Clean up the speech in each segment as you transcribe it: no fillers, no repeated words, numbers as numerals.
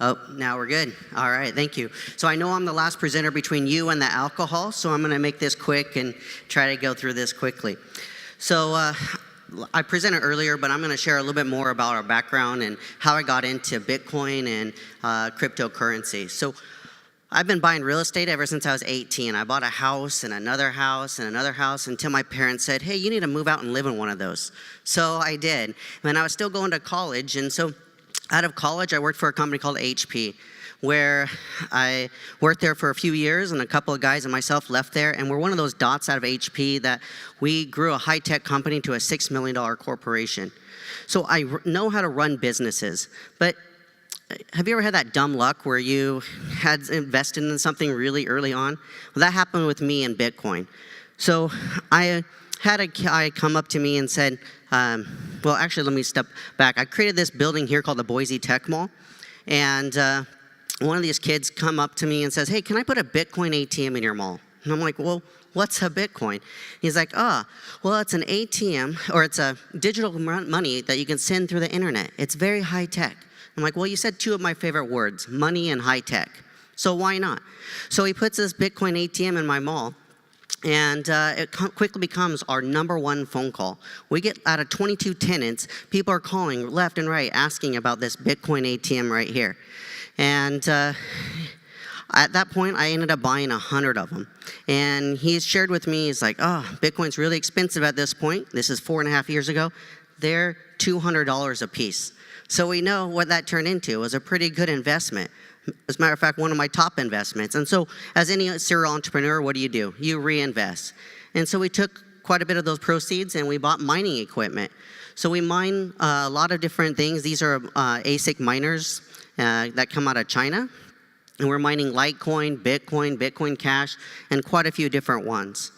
Oh, now we're good. All right, thank you. So I know I'm the last presenter between you and the alcohol, so I'm going to make this quick and try to go through this quickly. So I presented earlier, but I'm going to share a little bit more about our background and how I got into Bitcoin and cryptocurrency. So I've been buying real estate ever since I was 18. I bought a house and another house and another house until my parents said, hey, you need to move out and live in one of those. So I did. And I was still going to college, and so out of college, I worked for a company called HP, where I worked there for a few years, and a couple of guys and myself left there, and we're one of those dots out of HP that we grew a high-tech company to a $6 million corporation. So I know how to run businesses, but have you ever had that dumb luck where you had invested in something really early on? Well, that happened with me in Bitcoin. So I had a guy come up to me and said, well, actually, let me step back. I created this building here called the Boise Tech Mall, and one of these kids come up to me and says, hey, can I put a Bitcoin ATM in your mall? And I'm like, well, what's a Bitcoin? He's like, well, it's an ATM, or it's a digital money that you can send through the internet. It's very high tech. I'm like, well, you said two of my favorite words, money and high tech. So why not? So he puts this Bitcoin ATM in my mall, and it quickly becomes our #1 phone call. We get out of 22 tenants, people are calling left and right asking about this Bitcoin ATM right here. And at that point, I ended up buying 100 of them. And he shared with me, he's like, Bitcoin's really expensive at this point. This is 4.5 years ago. They're $200 a piece. So we know what that turned into. It was a pretty good investment. As a matter of fact, one of my top investments. And so as any serial entrepreneur, what do? You reinvest. And so we took quite a bit of those proceeds and we bought mining equipment. So we mine a lot of different things. These are ASIC miners that come out of China. And we're mining Litecoin, Bitcoin Cash, and quite a few different ones.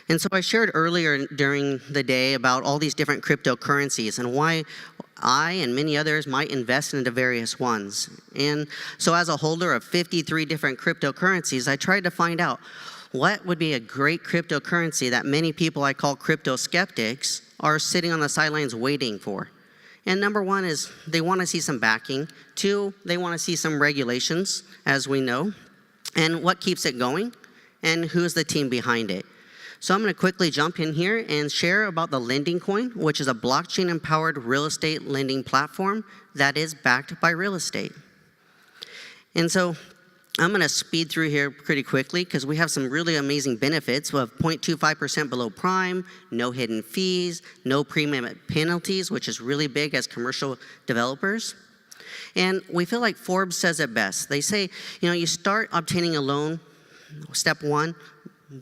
And so I shared earlier during the day about all these different cryptocurrencies and why I and many others might invest into various ones. And so as a holder of 53 different cryptocurrencies, I tried to find out what would be a great cryptocurrency that many people I call crypto skeptics are sitting on the sidelines waiting for. And number one is they want to see some backing. Two, they want to see some regulations, as we know. And what keeps it going? And who's the team behind it? So I'm going to quickly jump in here and share about the LendingCoin, which is a blockchain-empowered real estate lending platform that is backed by real estate. And so I'm going to speed through here pretty quickly because we have some really amazing benefits. We have 0.25% below prime, no hidden fees, no premium penalties, which is really big as commercial developers. And we feel like Forbes says it best. They say, you start obtaining a loan, step one,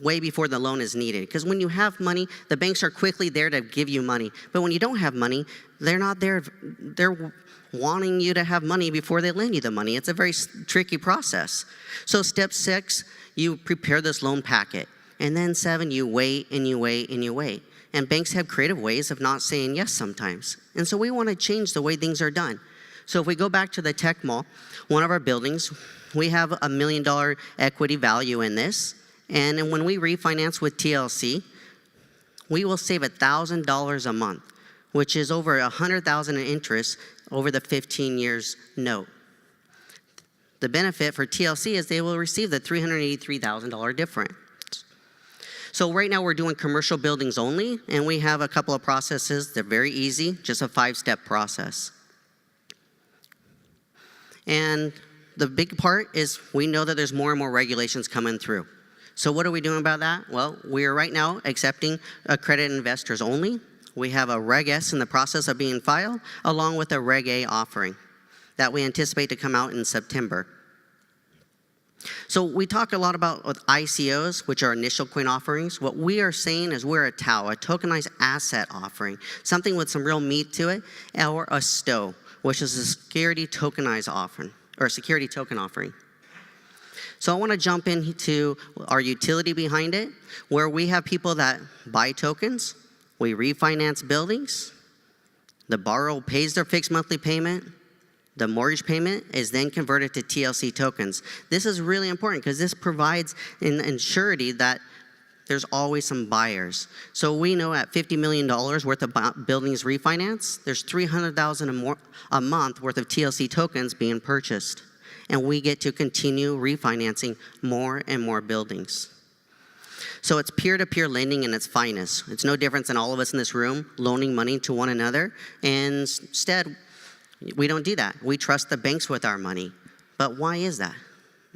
way before the loan is needed. Because when you have money, the banks are quickly there to give you money. But when you don't have money, they're not there. They're wanting you to have money before they lend you the money. It's a very tricky process. So step 6, you prepare this loan packet. And then 7, you wait and you wait and you wait. And banks have creative ways of not saying yes sometimes. And so we want to change the way things are done. So if we go back to the tech mall, one of our buildings, we have $1 million equity value in this. And when we refinance with TLC, we will save $1,000 a month, which is over $100,000 in interest over the 15 years note. The benefit for TLC is they will receive the $383,000 difference. So right now we're doing commercial buildings only, and we have a couple of processes. They're very easy, just a 5-step process. And the big part is we know that there's more and more regulations coming through. So what are we doing about that? Well, we are right now accepting accredited investors only. We have a Reg S in the process of being filed, along with a Reg A offering that we anticipate to come out in September. So we talk a lot about with ICOs, which are initial coin offerings. What we are saying is we're a TAO, a tokenized asset offering, something with some real meat to it, or a STO, which is a security tokenized offering, or a security token offering. So I want to jump into our utility behind it, where we have people that buy tokens, we refinance buildings, the borrower pays their fixed monthly payment, the mortgage payment is then converted to TLC tokens. This is really important because this provides an surety that there's always some buyers. So we know at $50 million worth of buildings refinance, there's $300,000 a month worth of TLC tokens being purchased. and we get to continue refinancing more and more buildings. So it's peer-to-peer lending in its finest. It's no different than all of us in this room loaning money to one another, and instead, we don't do that. We trust the banks with our money. But why is that?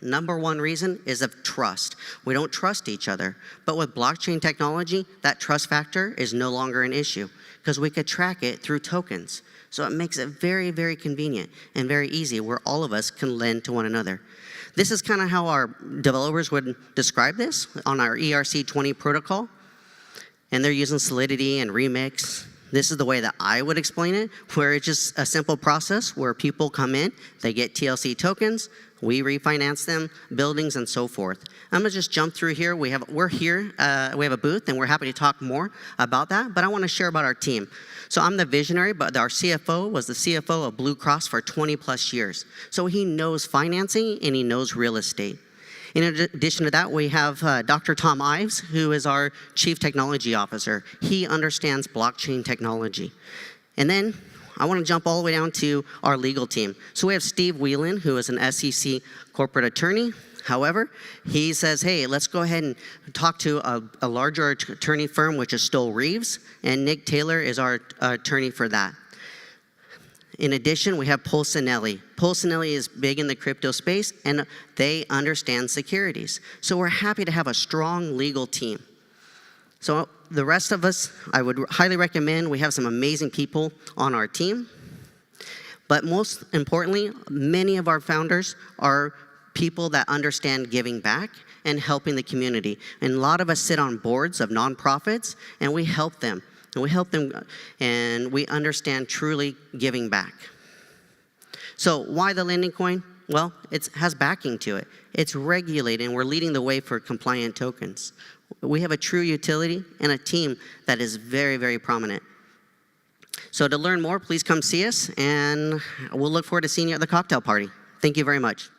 Number one reason is of trust. We don't trust each other. But with blockchain technology, that trust factor is no longer an issue because we could track it through tokens. So it makes it very, very convenient and very easy where all of us can lend to one another. This is kind of how our developers would describe this on our ERC20 protocol. And they're using Solidity and Remix. This is the way that I would explain it, where it's just a simple process where people come in, they get TLC tokens, we refinance them, buildings, and so forth. I'm gonna just jump through here. We're here, we have a booth, and we're happy to talk more about that, but I wanna share about our team. So I'm the visionary, but our CFO was the CFO of Blue Cross for 20 plus years. So he knows financing and he knows real estate. In addition to that, we have Dr. Tom Ives, who is our Chief Technology Officer. He understands blockchain technology. And then I want to jump all the way down to our legal team. So we have Steve Whelan, who is an SEC corporate attorney. However, he says, hey, let's go ahead and talk to a larger attorney firm, which is Stoll Reeves, and Nick Taylor is our attorney for that. In addition, we have Polsinelli. Polsinelli is big in the crypto space, and they understand securities. So we're happy to have a strong legal team. So the rest of us, I would highly recommend. We have some amazing people on our team. But most importantly, many of our founders are people that understand giving back and helping the community. And a lot of us sit on boards of nonprofits, and we help them. And we help them, and we understand truly giving back. So why the LendingCoin? Well, it has backing to it. It's regulated, and we're leading the way for compliant tokens. We have a true utility and a team that is very, very prominent. So to learn more, please come see us, and we'll look forward to seeing you at the cocktail party. Thank you very much.